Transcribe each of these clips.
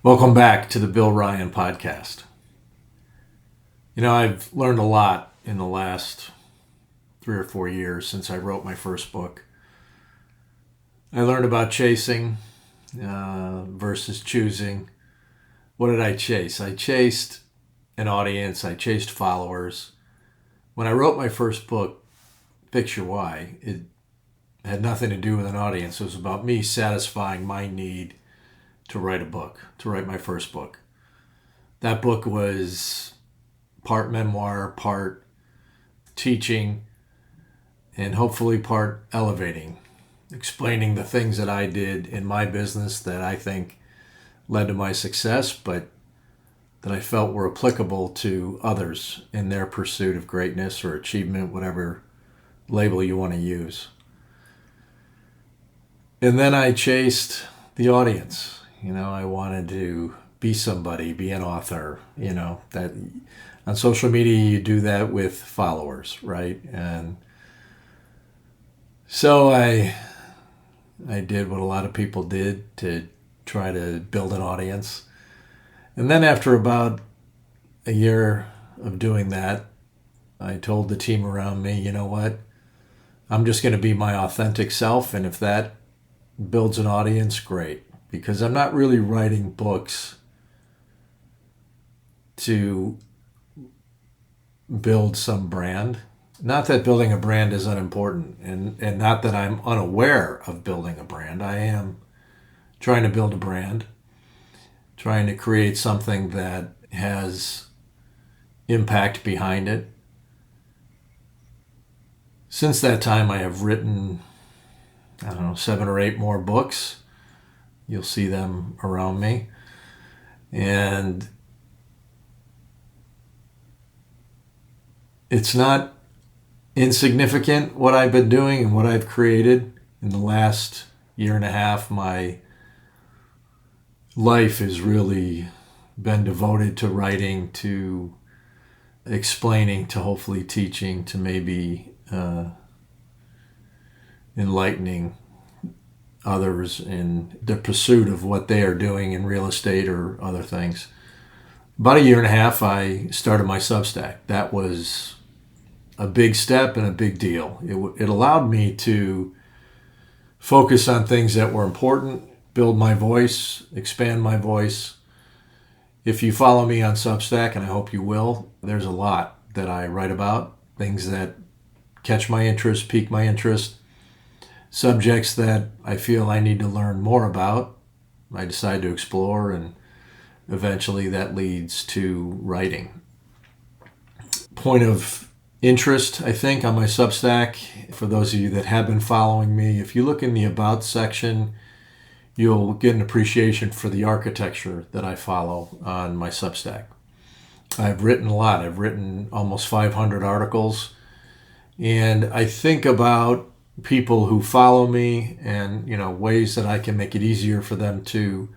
Welcome back to the Bill Ryan podcast. I've learned a lot in the last 3 or 4 years since I wrote my first book. I learned about chasing versus choosing. What did I chase? I chased an audience. I chased followers. When I wrote my first book, Picture Why, it had nothing to do with an audience. It was about me satisfying my need to write a book, to write my first book. That book was part memoir, part teaching, and hopefully part elevating, explaining the things that I did in my business that I think led to my success, but that I felt were applicable to others in their pursuit of greatness or achievement, whatever label you want to use. And then I chased the audience. I wanted to be somebody, be an author, that on social media you do that with followers, right? And so I did what a lot of people did to try to build an audience. And then after about a year of doing that, I told the team around me, you know what? I'm just going to be my authentic self, and if that builds an audience, great. Because I'm not really writing books to build some brand. Not that building a brand is unimportant, and not that I'm unaware of building a brand. I am trying to build a brand, trying to create something that has impact behind it. Since that time, I have written, 7 or 8 more books. You'll see them around me. And it's not insignificant what I've been doing and what I've created. In the last year and a half, my life has really been devoted to writing, to explaining, to hopefully teaching, to maybe enlightening others in the pursuit of what they are doing in real estate or other things. About a year and a half, I started my Substack. That was a big step and a big deal. It allowed me to focus on things that were important, build my voice, expand my voice. If you follow me on Substack, and I hope you will, there's a lot that I write about, things that catch my interest, pique my interest, subjects that I feel I need to learn more about. I decide to explore, and eventually that leads to writing. Point of interest, I think, on my Substack, for those of you that have been following me, if you look in the About section, you'll get an appreciation for the architecture that I follow on my Substack. I've written a lot. I've written almost 500 articles, and I think about people who follow me and ways that I can make it easier for them to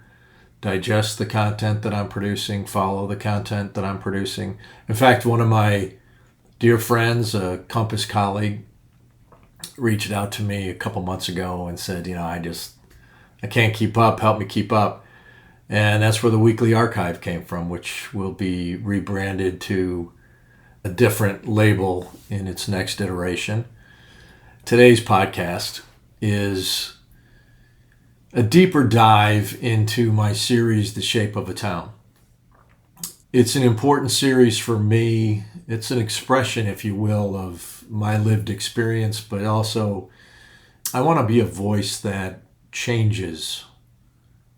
digest the content that I'm producing, follow the content that I'm producing. In fact, one of my dear friends, a Compass colleague, reached out to me a couple months ago and said, I can't keep up, help me keep up. And that's where the Weekly Archive came from, which will be rebranded to a different label in its next iteration. Today's podcast is a deeper dive into my series, The Shape of a Town. It's an important series for me. It's an expression, if you will, of my lived experience, but also I want to be a voice that changes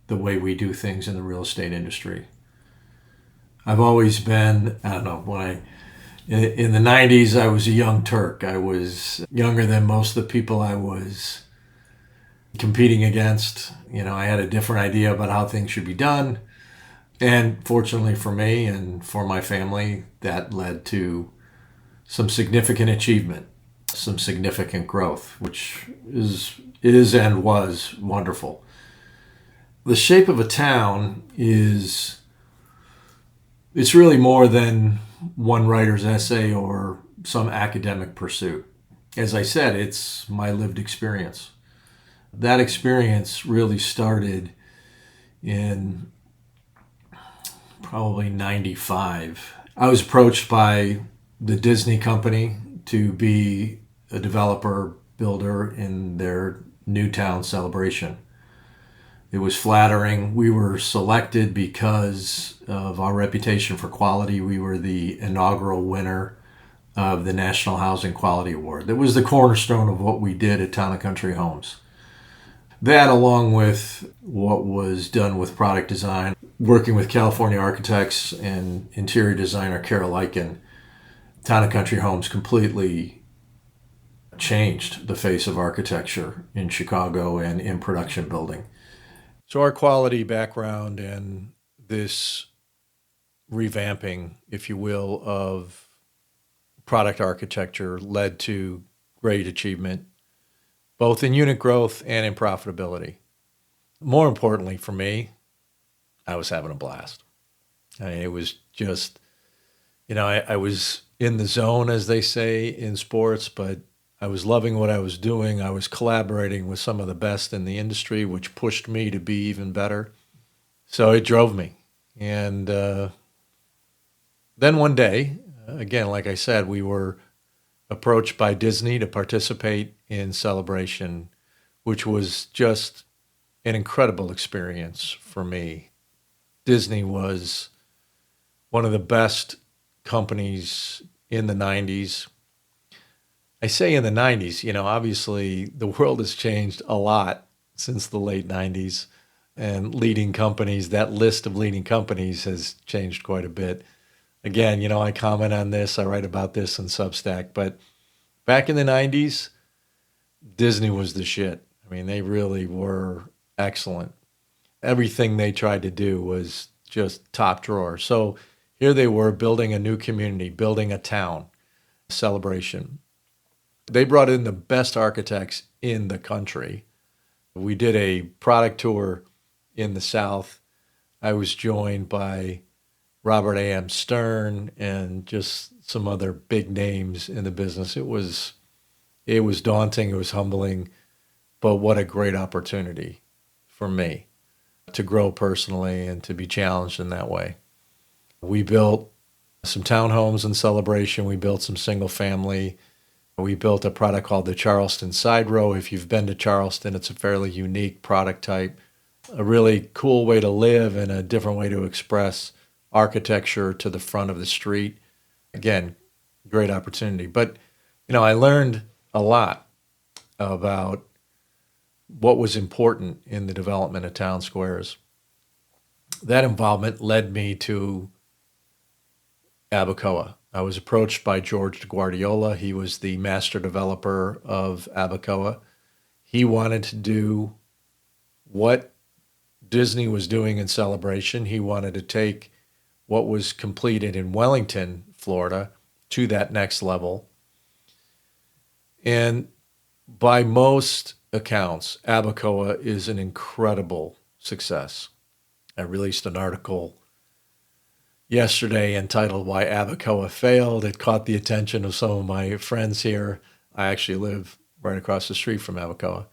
the way we do things in the real estate industry. I've always been, in the 90s, I was a young Turk. I was younger than most of the people I was competing against. I had a different idea about how things should be done. And fortunately for me and for my family, that led to some significant achievement, some significant growth, which is and was wonderful. The Shape of a Town it's really more than one writer's essay or some academic pursuit. As I said, it's my lived experience. That experience really started in probably 95. I was approached by the Disney company to be a developer builder in their Newtown celebration. It was flattering. We were selected because of our reputation for quality. We were the inaugural winner of the National Housing Quality Award. That was the cornerstone of what we did at Town and Country Homes. That, along with what was done with product design, working with California architects and interior designer Carol Eichen, Town and Country Homes completely changed the face of architecture in Chicago and in production building. So our quality background and this revamping, if you will, of product architecture led to great achievement, both in unit growth and in profitability. More importantly for me, I was having a blast. I mean, it was just, I was in the zone, as they say in sports, but I was loving what I was doing. I was collaborating with some of the best in the industry, which pushed me to be even better. So it drove me. And then one day, again, like I said, we were approached by Disney to participate in Celebration, which was just an incredible experience for me. Disney was one of the best companies in the 90s. I say in the 90s, obviously the world has changed a lot since the late 90s, and leading companies, that list of leading companies has changed quite a bit. Again, I comment on this, I write about this in Substack, but back in the 90s, Disney was the shit. I mean, they really were excellent. Everything they tried to do was just top drawer. So here they were building a new community, building a town, Celebration. They brought in the best architects in the country. We did a product tour in the South. I was joined by Robert A.M. Stern and just some other big names in the business. It was daunting, it was humbling, but what a great opportunity for me to grow personally and to be challenged in that way. We built some townhomes in Celebration. We built some single family. We built a product called the Charleston Side Row. If you've been to Charleston, it's a fairly unique product type, a really cool way to live and a different way to express architecture to the front of the street. Again, great opportunity. But, I learned a lot about what was important in the development of town squares. That involvement led me to Abacoa. I was approached by George Guardiola. He was the master developer of Abacoa. He wanted to do what Disney was doing in Celebration. He wanted to take what was completed in Wellington, Florida, to that next level. And by most accounts, Abacoa is an incredible success. I released an article yesterday entitled Why Abacoa Failed. It caught the attention of some of my friends here. I actually live right across the street from Abacoa.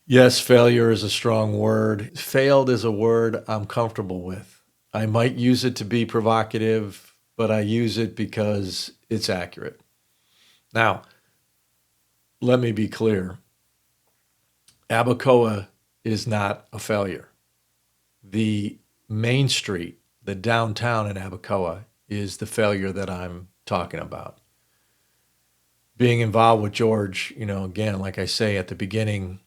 Yes, failure is a strong word. Failed is a word I'm comfortable with. I might use it to be provocative, but I use it because it's accurate. Now, let me be clear. Abacoa is not a failure. The main street, the downtown in Abacoa, is the failure that I'm talking about. Being involved with George, again, like I say at the beginning,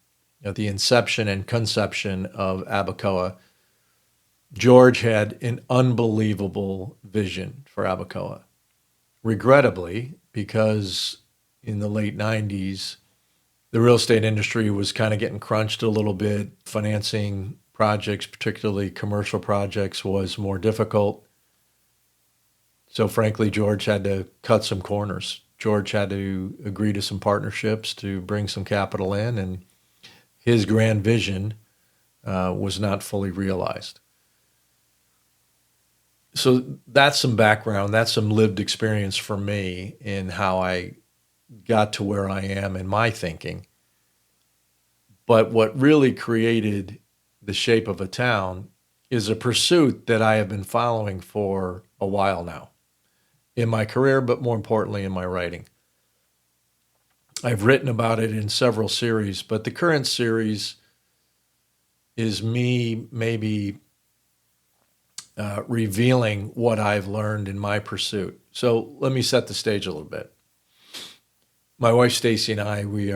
at the inception and conception of Abacoa, George had an unbelievable vision for Abacoa. Regrettably, because in the late 90s, the real estate industry was kind of getting crunched a little bit. Financing projects, particularly commercial projects, was more difficult. So frankly, George had to cut some corners. George had to agree to some partnerships to bring some capital in, and his grand vision was not fully realized. So that's some background, that's some lived experience for me in how I got to where I am in my thinking. But what really created the shape of a town is a pursuit that I have been following for a while now in my career, but more importantly in my writing. I've written about it in several series, but the current series is me maybe revealing what I've learned in my pursuit. So let me set the stage a little bit. My wife Stacy and I, we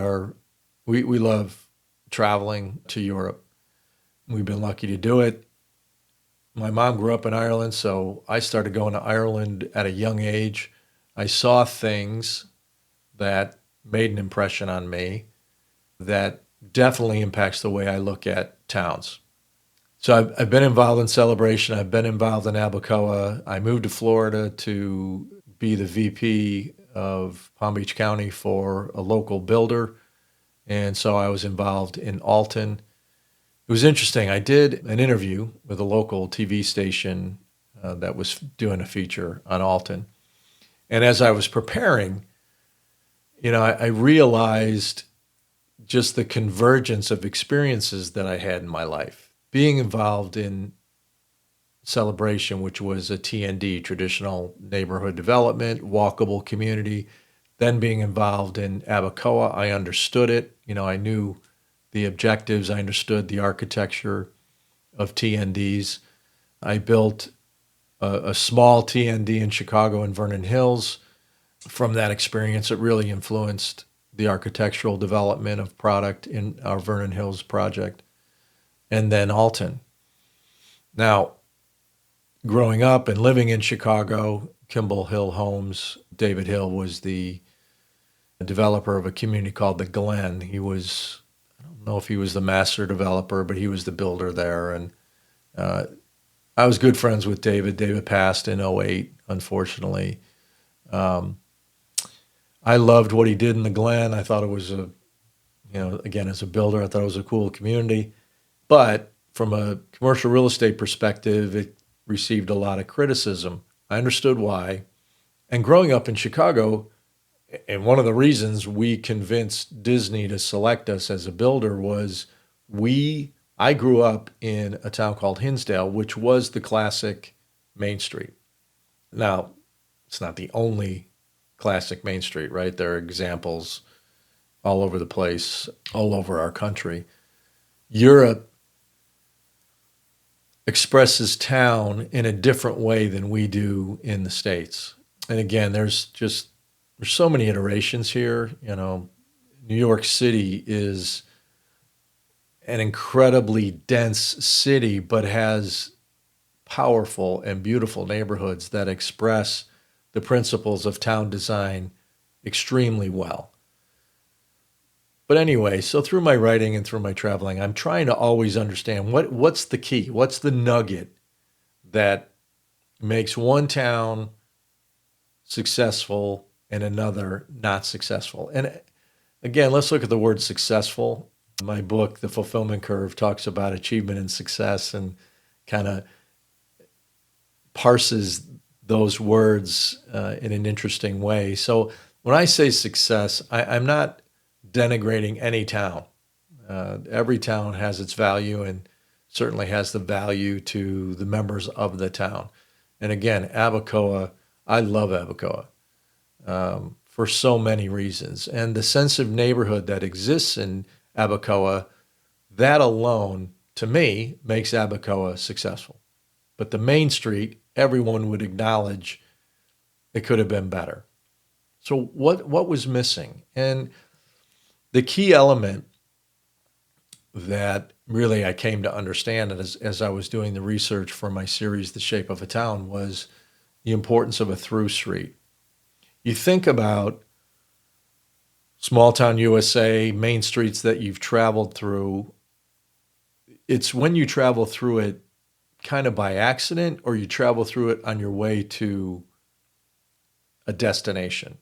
love traveling to Europe. We've been lucky to do it. My mom grew up in Ireland, so I started going to Ireland at a young age. I saw things that made an impression on me that definitely impacts the way I look at towns. So I've been involved in Celebration. I've been involved in Abacoa. I moved to Florida to be the VP of Palm Beach County for a local builder. And so I was involved in Alton. It was interesting. I did an interview with a local TV station that was doing a feature on Alton. And as I was preparing, I realized just the convergence of experiences that I had in my life. Being involved in Celebration, which was a TND, traditional neighborhood development, walkable community, then being involved in Abacoa, I understood it. I knew the objectives. I understood the architecture of TNDs. I built a small TND in Chicago in Vernon Hills. From that experience, it really influenced the architectural development of product in our Vernon Hills project. And then Alton. Now, growing up and living in Chicago, Kimball Hill Homes, David Hill was the developer of a community called the Glen. I don't know if he was the master developer, but he was the builder there. And I was good friends with David. David passed in '08, unfortunately. I loved what he did in the Glen. I thought it was again, as a builder, I thought it was a cool community. But from a commercial real estate perspective, it received a lot of criticism. I understood why. And growing up in Chicago, and one of the reasons we convinced Disney to select us as a builder was I grew up in a town called Hinsdale, which was the classic Main Street. Now, it's not the only classic Main Street, right? There are examples all over the place, all over our country. Europe expresses town in a different way than we do in the States. And again, there's so many iterations here. New York City is an incredibly dense city, but has powerful and beautiful neighborhoods that express the principles of town design extremely well. But anyway, so through my writing and through my traveling, I'm trying to always understand what's the key, what's the nugget that makes one town successful and another not successful. And again, let's look at the word successful. My book, The Fulfillment Curve, talks about achievement and success and kind of parses those words in an interesting way. So when I say success, I'm not denigrating any town. Every town has its value and certainly has the value to the members of the town. And again, Abacoa, I love Abacoa for so many reasons. And the sense of neighborhood that exists in Abacoa, that alone, to me, makes Abacoa successful. But the Main Street, everyone would acknowledge it could have been better. So what was missing? And the key element that really I came to understand as I was doing the research for my series, The Shape of a Town, was the importance of a through street. You think about small town USA, main streets that you've traveled through. It's when you travel through it kind of by accident or you travel through it on your way to a destination.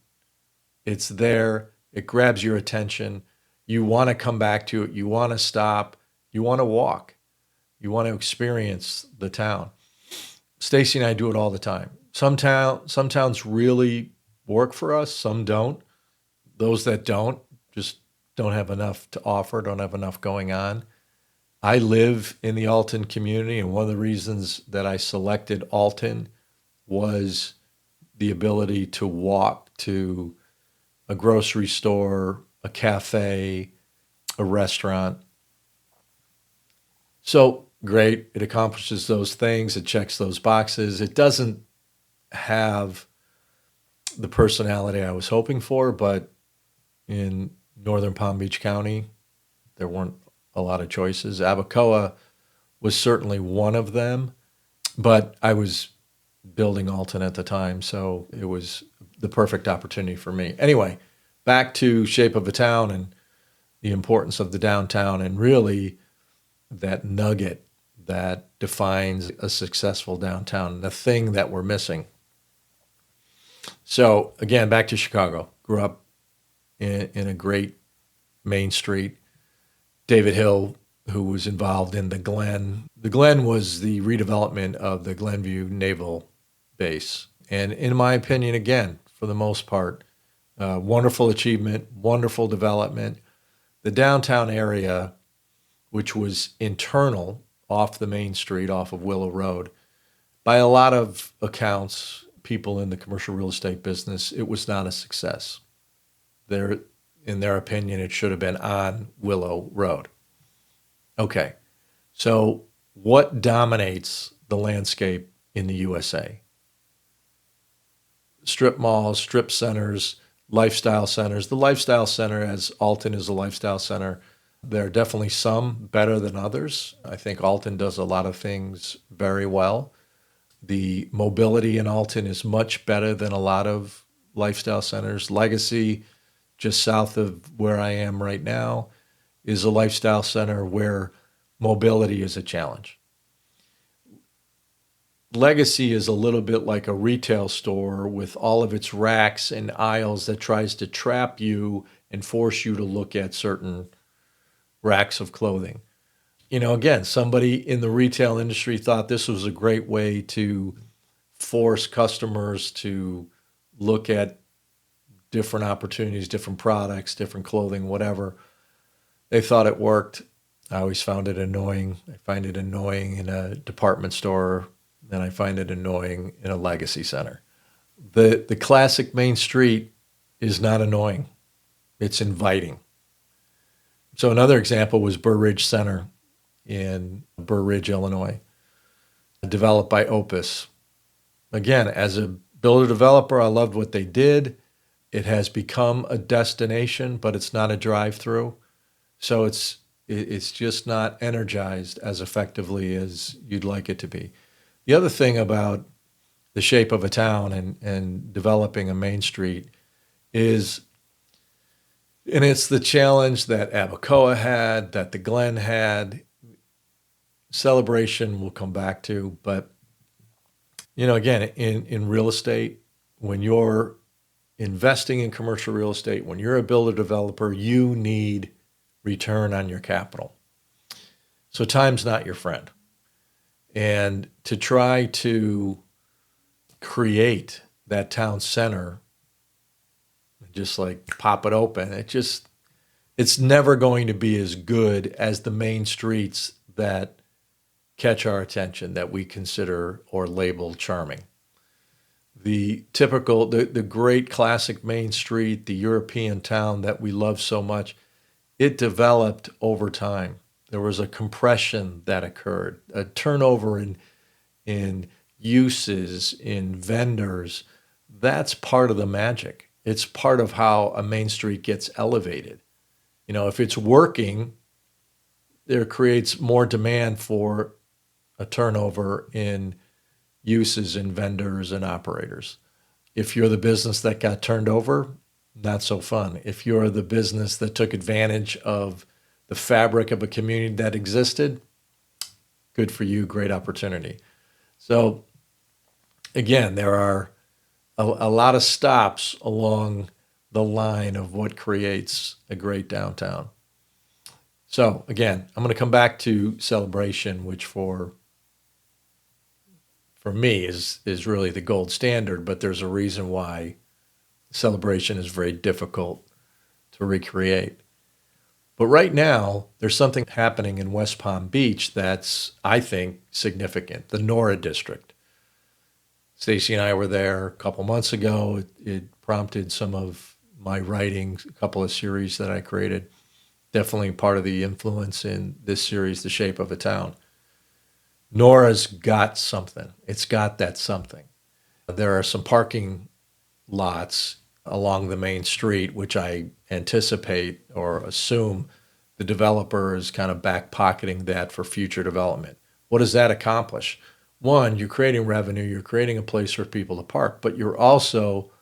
It's there. It grabs your attention. You want to come back to it. You want to stop. You want to walk. You want to experience the town. Stacy and I do it all the time. Some towns really work for us. Some don't. Those that don't just don't have enough to offer, don't have enough going on. I live in the Alton community, and one of the reasons that I selected Alton was the ability to walk to a grocery store, a cafe, a restaurant. So great, it accomplishes those things, it checks those boxes. It doesn't have the personality I was hoping for, but in northern Palm Beach County, there weren't a lot of choices. Abacoa was certainly one of them, but I was building Alton at the time, so it was the perfect opportunity for me. Anyway, back to Shape of a Town and the importance of the downtown, and really that nugget that defines a successful downtown, the thing that we're missing. So again, back to Chicago. Grew up in a great main street. David Hill, who was involved in the Glen. The Glen was the redevelopment of the Glenview Naval Base. And in my opinion, again, for the most part, wonderful achievement, wonderful development. The downtown area, which was internal off the main street, off of Willow Road, by a lot of accounts, people in the commercial real estate business, it was not a success. In their opinion, it should have been on Willow Road. Okay, so what dominates the landscape in the USA? Strip malls, strip centers, lifestyle centers. The lifestyle center, as Alton is a lifestyle center, there are definitely some better than others. I think Alton does a lot of things very well. The mobility in Alton is much better than a lot of lifestyle centers. Legacy, just south of where I am right now, is a lifestyle center where mobility is a challenge. Legacy is a little bit like a retail store with all of its racks and aisles that tries to trap you and force you to look at certain racks of clothing. Again, somebody in the retail industry thought this was a great way to force customers to look at different opportunities, different products, different clothing, whatever. They thought it worked. I always found it annoying. I find it annoying in a department store, and I find it annoying in a legacy center. The classic main street is not annoying. It's inviting. So another example was Burr Ridge Center in Burr Ridge, Illinois, developed by Opus. Again, as a builder developer, I loved what they did. It has become a destination, but it's not a drive-through. So it's just not energized as effectively as you'd like it to be. The other thing about the shape of a town and developing a main street is, and it's the challenge that Abacoa had, that the Glen had, Celebration we'll come back to, but again, in real estate, when you're investing in commercial real estate, when you're a builder developer, you need return on your capital. So time's not your friend. And to try to create that town center, just like pop it open, it's never going to be as good as the main streets that catch our attention, that we consider or label charming. The typical, the great classic main street, the European town that we love so much, it developed over time. There was a compression that occurred, a turnover in uses, in vendors. That's part of the magic. It's part of how a main street gets elevated. If it's working, there creates more demand for a turnover in uses and vendors and operators. If you're the business that got turned over, not so fun. If you're the business that took advantage of the fabric of a community that existed, good for you, great opportunity. So again, there are a lot of stops along the line of what creates a great downtown. So again, I'm going to come back to Celebration, which for me is really the gold standard, but there's a reason why Celebration is very difficult to recreate. But right now, there's something happening in West Palm Beach that's, I think, significant. The NORA District. Stacy and I were there a couple months ago. It prompted some of my writing, a couple of series that I created. Definitely part of the influence in this series, The Shape of a Town. NORA's got something. It's got that something. There are some parking lots along the main street, which I anticipate or assume the developer is kind of back pocketing that for future development. What does that accomplish? One, you're creating revenue, you're creating a place for people to park, but you're also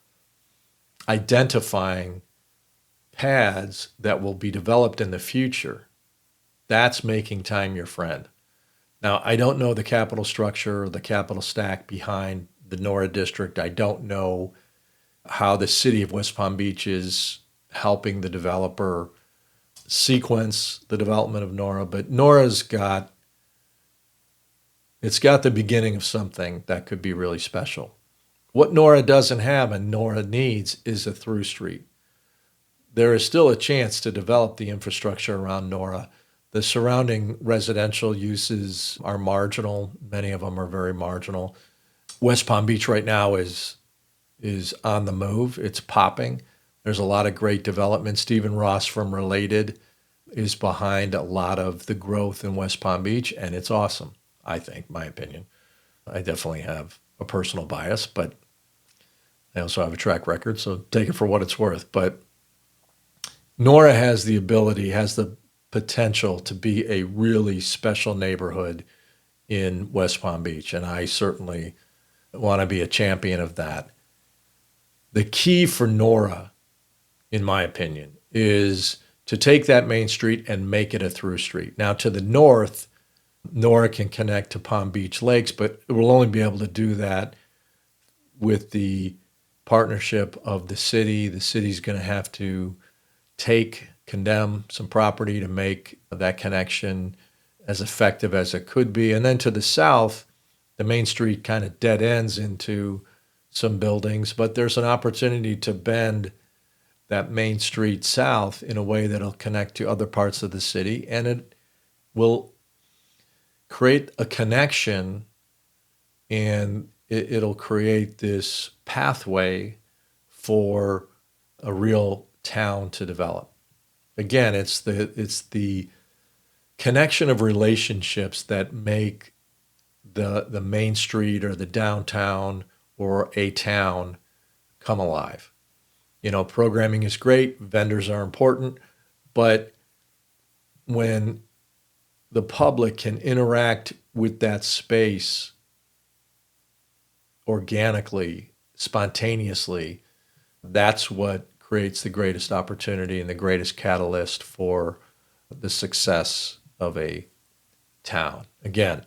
identifying paths that will be developed in the future. That's making time your friend. Now, I don't know the capital structure or the capital stack behind the NORA district. I don't know how the city of West Palm Beach is helping the developer sequence the development of NORA, but it's got the beginning of something that could be really special. What NORA doesn't have and NORA needs is a through street. There is still a chance to develop the infrastructure around NORA. The surrounding residential uses are marginal. Many of them are very marginal. West Palm Beach right now is on the move. It's popping. There's a lot of great development. Stephen Ross from Related is behind a lot of the growth in West Palm Beach, and it's awesome, I think, my opinion. I definitely have a personal bias, but I also have a track record, so take it for what it's worth. But NORA has the potential to be a really special neighborhood in West Palm Beach, and I certainly want to be a champion of that. The key for NORA, in my opinion, is to take that main street and make it a through street. Now, to the north, NORA can connect to Palm Beach Lakes, but it will only be able to do that with the partnership of the city. The city's going to have to condemn some property to make that connection as effective as it could be. And then to the south, the main street kind of dead ends into some buildings, but there's an opportunity to bend that main street south in a way that'll connect to other parts of the city, and it will create a connection, and it'll create this pathway for a real town to develop. Again, it's the connection of relationships that make the main street or the downtown or a town come alive. You know, programming is great, vendors are important, but when the public can interact with that space organically, spontaneously, that's what creates the greatest opportunity and the greatest catalyst for the success of a town. Again,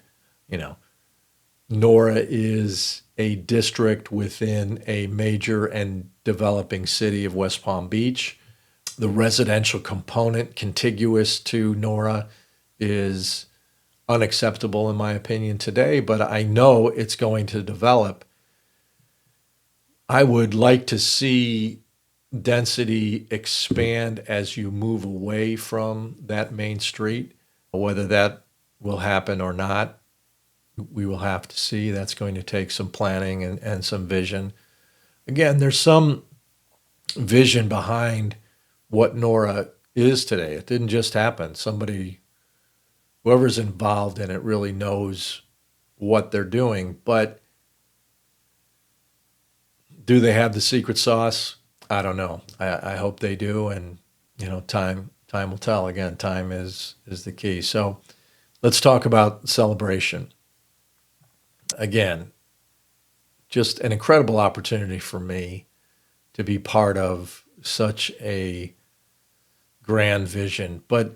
NORA is a district within a major and developing city of West Palm Beach. The residential component contiguous to NORA is unacceptable in my opinion today, but I know it's going to develop. I would like to see density expand as you move away from that main street. Whether that will happen or not, we will have to see. That's going to take some planning and some vision. Again, there's some vision behind what NORA is today. It didn't just happen. Whoever's involved in it really knows what they're doing, but do they have the secret sauce? I don't know. I hope they do, and time will tell. Again, time is the key. So let's talk about celebration. Again, just an incredible opportunity for me to be part of such a grand vision, but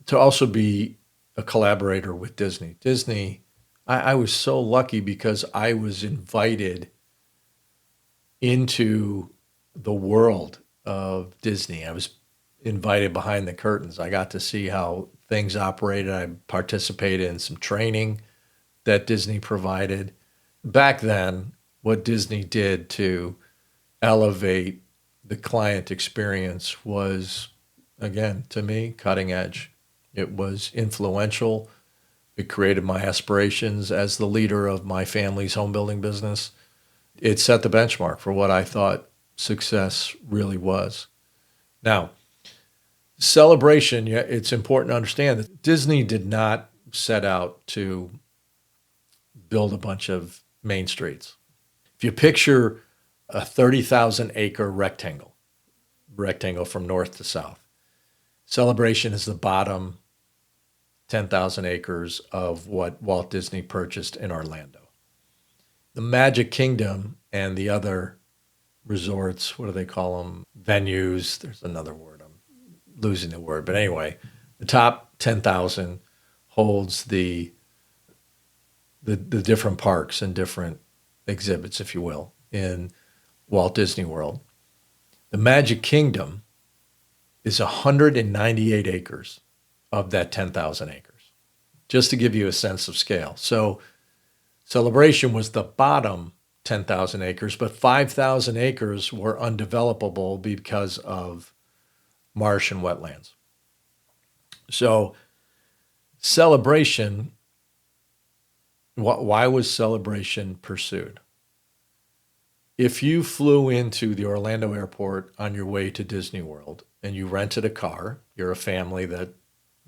to also be a collaborator with Disney. Disney, I was so lucky because I was invited into the world of Disney. I was invited behind the curtains. I got to see how things operated. I participated in some training that Disney provided. Back then, what Disney did to elevate the client experience was again, to me, cutting edge. It was influential. It created my aspirations as the leader of my family's home building business. It set the benchmark for what I thought success really was. Now, Celebration, yeah, it's important to understand that Disney did not set out to build a bunch of main streets. If you picture a 30,000 acre rectangle from north to south, Celebration is the bottom 10,000 acres of what Walt Disney purchased in Orlando. The Magic Kingdom and the other resorts, what do they call them? Venues. There's another word. I'm losing the word. But anyway, the top 10,000 holds the different parks and different exhibits, if you will, in Walt Disney World. The Magic Kingdom is 198 acres of that 10,000 acres, just to give you a sense of scale. So Celebration was the bottom 10,000 acres, but 5,000 acres were undevelopable because of marsh and wetlands. So Celebration, why was Celebration pursued? If you flew into the Orlando airport on your way to Disney World and you rented a car, you're a family that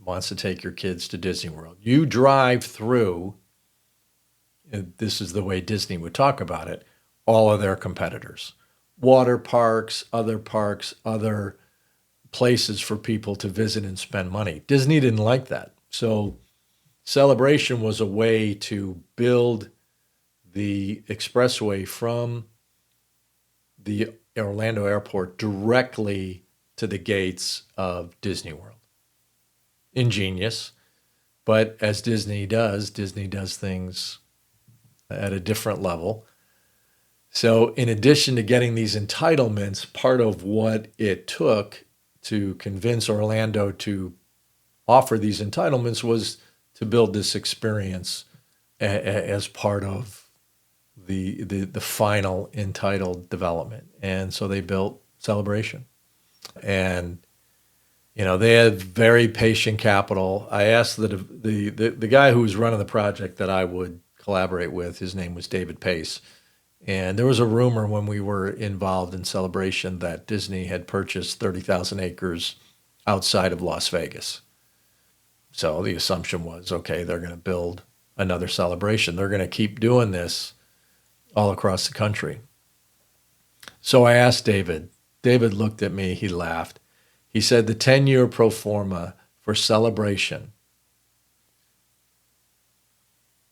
wants to take your kids to Disney World, you drive through, and this is the way Disney would talk about it, all of their competitors. Water parks, other places for people to visit and spend money. Disney didn't like that. So Celebration was a way to build the expressway from the Orlando airport directly to the gates of Disney World. Ingenious, but as Disney does things at a different level. So in addition to getting these entitlements, part of what it took to convince Orlando to offer these entitlements was to build this experience as part of the final entitled development. And so they built Celebration. And they had very patient capital. I asked the guy who was running the project that I would collaborate with, his name was David Pace. And there was a rumor when we were involved in Celebration that Disney had purchased 30,000 acres outside of Las Vegas. So the assumption was, okay, they're going to build another Celebration. They're going to keep doing this all across the country. So I asked David. David looked at me, he laughed. He said the 10-year pro forma for Celebration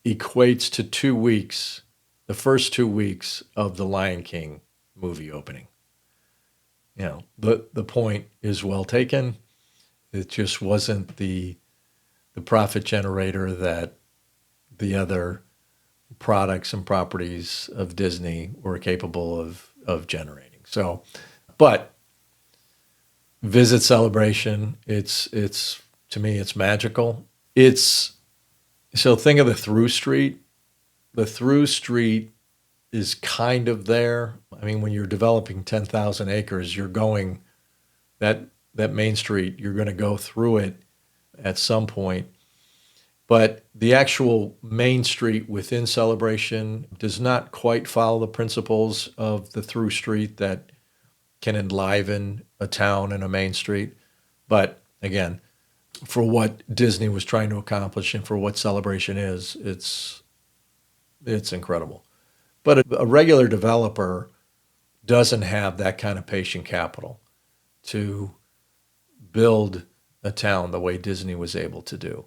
equates to 2 weeks, the first 2 weeks of the Lion King movie opening. The point is well taken. It just wasn't the profit generator that the other products and properties of Disney were capable of generating. So, but visit Celebration. It's to me, it's magical. So think of the through street. The through street is kind of there. I mean, when you're developing 10,000 acres, you're going that main street, you're going to go through it at some point. But the actual main street within Celebration does not quite follow the principles of the through street that can enliven a town and a main street. But again, for what Disney was trying to accomplish and for what Celebration is, it's incredible. But a regular developer doesn't have that kind of patient capital to build a town the way Disney was able to do.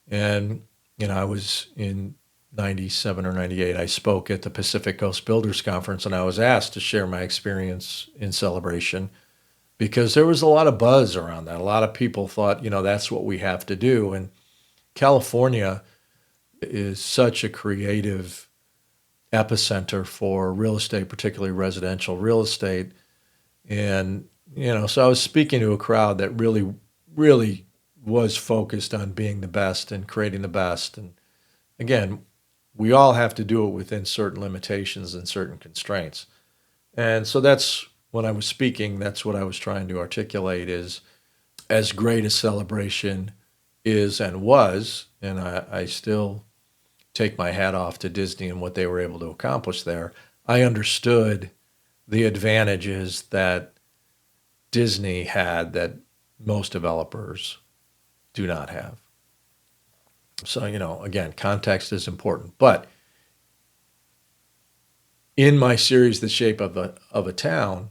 And, I was in 97 or 98, I spoke at the Pacific Coast Builders Conference, and I was asked to share my experience in Celebration because there was a lot of buzz around that. A lot of people thought, that's what we have to do. And California is such a creative epicenter for real estate, particularly residential real estate. And, so I was speaking to a crowd that really, really was focused on being the best and creating the best. And again, we all have to do it within certain limitations and certain constraints. And so that's when I was speaking, that's what I was trying to articulate is as great a celebration is and was, and I still take my hat off to Disney and what they were able to accomplish there, I understood the advantages that Disney had that most developers do not have. So, again, context is important. But in my series, The Shape of a Town,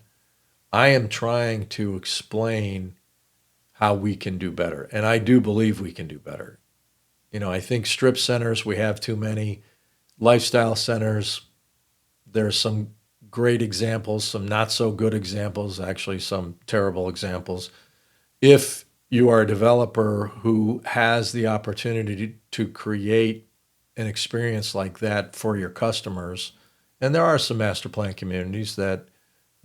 I am trying to explain how we can do better. And I do believe we can do better. I think strip centers, we have too many. Lifestyle centers, there's some great examples, some not so good examples, actually some terrible examples. If you are a developer who has the opportunity to create an experience like that for your customers, and there are some master plan communities that,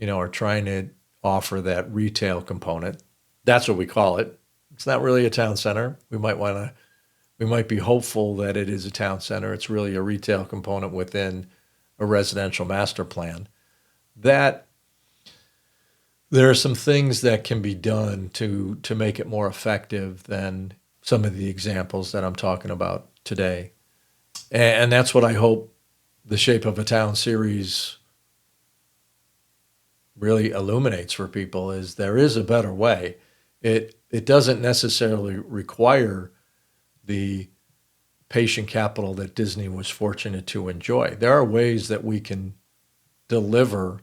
are trying to offer that retail component. That's what we call it. It's not really a town center. We might be hopeful that it is a town center. It's really a retail component within a residential master plan. That there are some things that can be done to make it more effective than some of the examples that I'm talking about today. And that's what I hope the Shape of a Town series really illuminates for people, is there is a better way. It doesn't necessarily require the patient capital that Disney was fortunate to enjoy. There are ways that we can deliver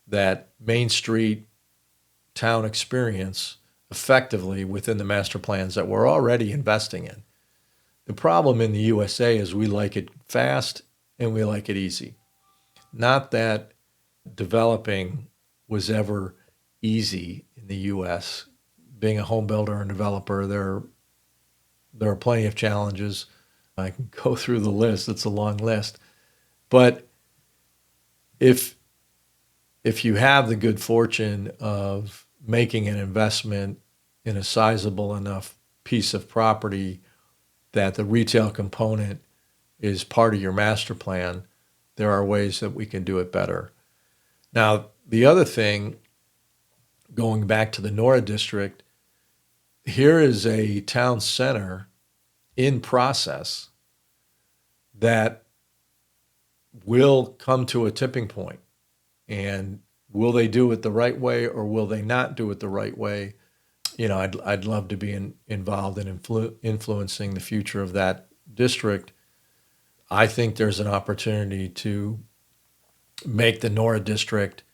that Main Street town experience effectively within the master plans that we're already investing in. The problem in the USA is we like it fast and we like it easy. Not that developing was ever easy in the US. Being a home builder and developer, there are plenty of challenges. I can go through the list. It's a long list. But if you have the good fortune of making an investment in a sizable enough piece of property that the retail component is part of your master plan, there are ways that we can do it better. Now, the other thing, going back to the NORA District, here is a town center in process that will come to a tipping point. And will they do it the right way or will they not do it the right way? I'd love to be involved in influencing the future of that district. I think there's an opportunity to make the NORA District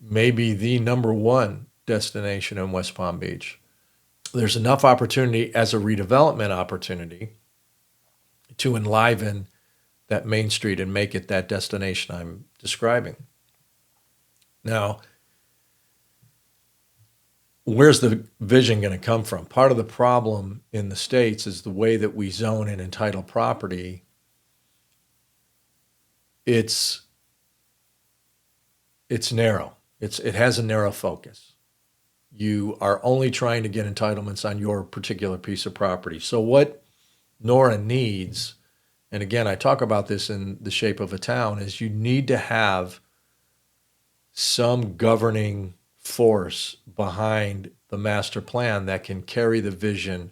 maybe the number one destination in West Palm Beach. There's enough opportunity as a redevelopment opportunity to enliven that Main Street and make it that destination I'm describing. Now, where's the vision going to come from? Part of the problem in the States is the way that we zone and entitle property. It's narrow. It has a narrow focus. You are only trying to get entitlements on your particular piece of property. So what NORA needs, and again, I talk about this in The Shape of a Town, is you need to have some governing force behind the master plan that can carry the vision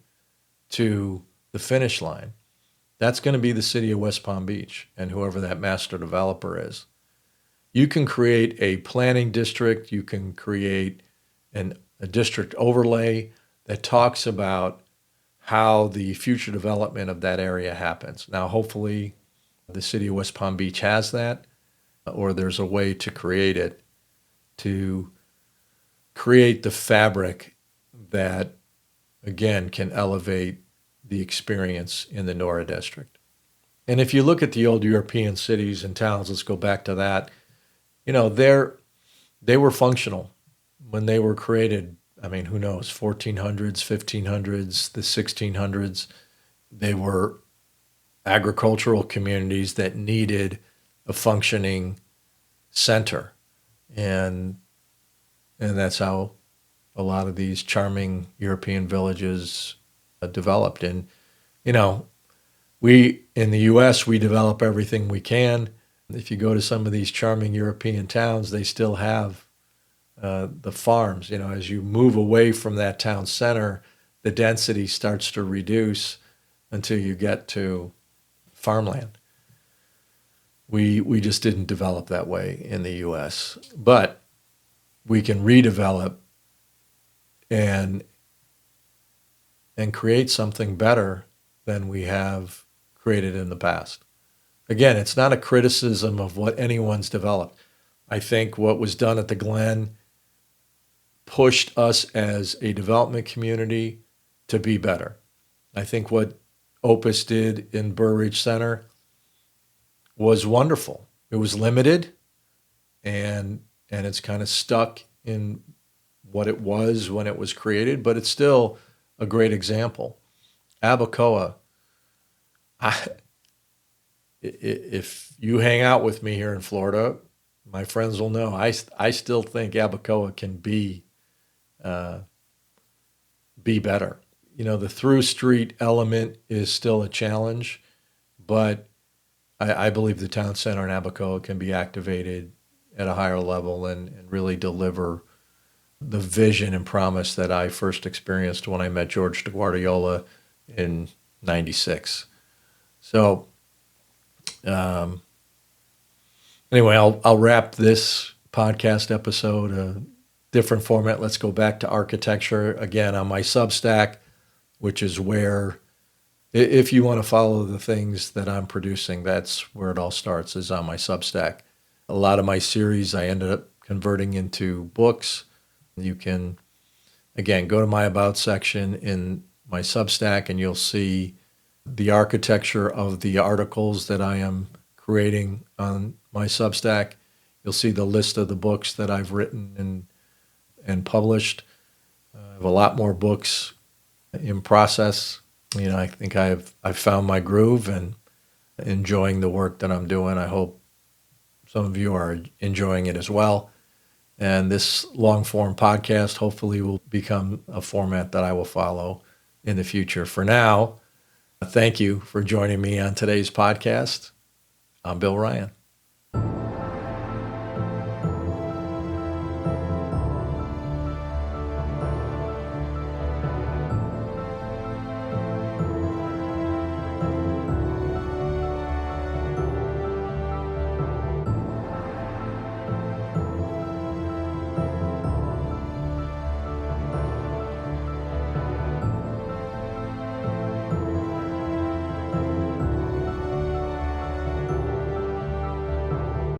to the finish line. That's going to be the city of West Palm Beach and whoever that master developer is. You can create a planning district. You can create a district overlay that talks about how the future development of that area happens. Now, hopefully, the city of West Palm Beach has that, or there's a way to create it, to create the fabric that, again, can elevate the experience in the NORA District. And if you look at the old European cities and towns, let's go back to that, they were functional when they were created. I mean, who knows, 1400s, 1500s, the 1600s. They were agricultural communities that needed a functioning center. And that's how a lot of these charming European villages developed. And, we, in the U.S., we develop everything we can. If you go to some of these charming European towns, they still have the farms. As you move away from that town center, the density starts to reduce until you get to farmland. We just didn't develop that way in the U.S., but we can redevelop and create something better than we have created in the past. Again, it's not a criticism of what anyone's developed. I think what was done at the Glen pushed us as a development community to be better. I think what Opus did in Burr Ridge Center was wonderful. It was limited, and it's kind of stuck in what it was when it was created, but it's still a great example. Abacoa, if you hang out with me here in Florida, my friends will know I still think Abacoa can be better. The through street element is still a challenge, but I believe the town center in Abacoa can be activated at a higher level and really deliver the vision and promise that I first experienced when I met George DeGuardiola in '96. So anyway, I'll wrap this podcast episode, a different format. Let's go back to architecture again on my Substack, which is where, if you want to follow the things that I'm producing, that's where it all starts, is on my Substack. A lot of my series I ended up converting into books. You can, again, go to my About section in my Substack and you'll see the architecture of the articles that I am creating on my Substack. You'll see the list of the books that I've written and published. I have a lot more books in process. I think I've found my groove and enjoying the work that I'm doing. I hope some of you are enjoying it as well. And this long-form podcast hopefully will become a format that I will follow in the future. For now, thank you for joining me on today's podcast. I'm Bill Ryan.